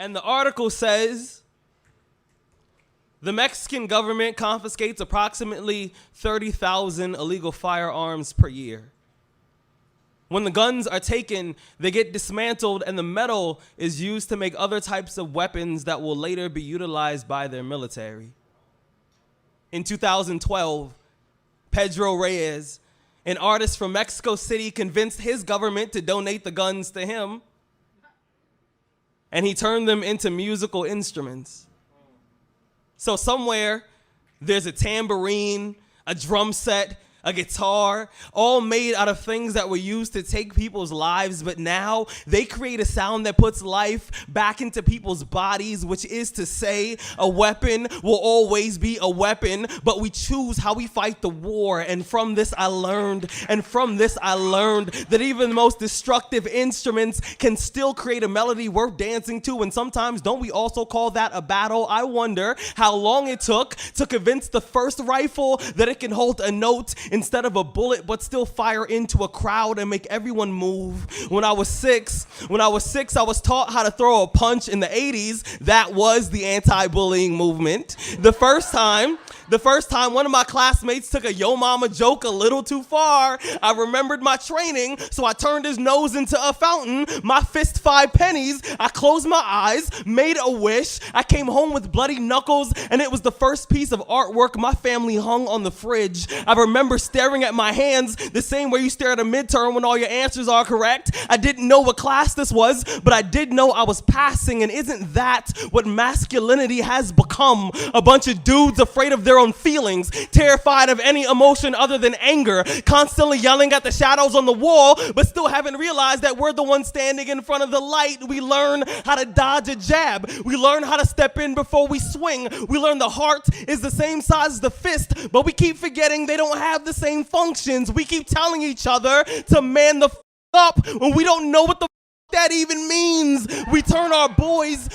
And the article says the Mexican government confiscates approximately 30,000 illegal firearms per year. When the guns are taken, they get dismantled and the metal is used to make other types of weapons that will later be utilized by their military. In 2012, Pedro Reyes, an artist from Mexico City, convinced his government to donate the guns to him, and he turned them into musical instruments. So somewhere there's a tambourine, a drum set, a guitar, all made out of things that were used to take people's lives, but now they create a sound that puts life back into people's bodies, which is to say a weapon will always be a weapon, but we choose how we fight the war. And from this I learned that even the most destructive instruments can still create a melody worth dancing to, and sometimes don't we also call that a battle? I wonder how long it took to convince the first rifle that it can hold a note instead of a bullet, but still fire into a crowd and make everyone move. When I was six, I was taught how to throw a punch. In the 80s, that was the anti-bullying movement. The first time one of my classmates took a yo mama joke a little too far, I remembered my training, so I turned his nose into a fountain. My fist 5 pennies, I closed my eyes, made a wish. I came home with bloody knuckles, and it was the first piece of artwork my family hung on the fridge. I remember staring at my hands the same way you stare at a midterm when all your answers are correct. I didn't know what class this was, but I did know I was passing, and isn't that what masculinity has become? A bunch of dudes afraid of their own feelings, terrified of any emotion other than anger, constantly yelling at the shadows on the wall, but still haven't realized that we're the ones standing in front of the light. We learn how to dodge a jab. We learn how to step in before we swing. We learn the heart is the same size as the fist, but we keep forgetting they don't have the same functions. We keep telling each other to man the up when we don't know what the that even means. We turn our boys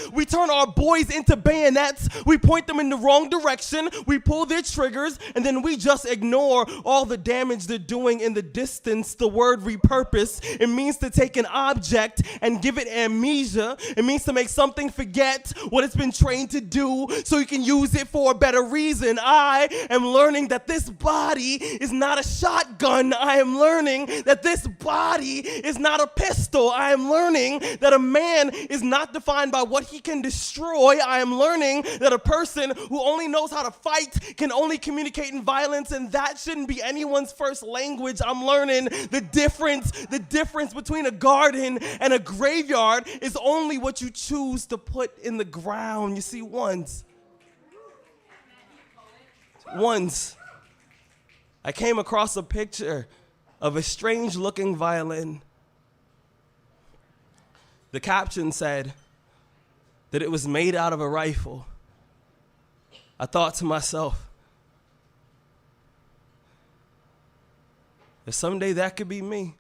into bayonets. We point them in the wrong direction. We pull their triggers, and then we just ignore all the damage they're doing in the distance. The word repurpose, it means to take an object and give it amnesia. It means to make something forget what it's been trained to do so you can use it for a better reason. I am learning that this body is not a shotgun. I am learning that this body is not a pistol. I am learning that a man is not defined by what he can destroy. I am learning that a person who only knows how to fight can only communicate in violence, and that shouldn't be anyone's first language. I'm learning the difference between a garden and a graveyard is only what you choose to put in the ground. You see, once I came across a picture of a strange-looking violin. The caption said that it was made out of a rifle. I thought to myself, if someday that could be me.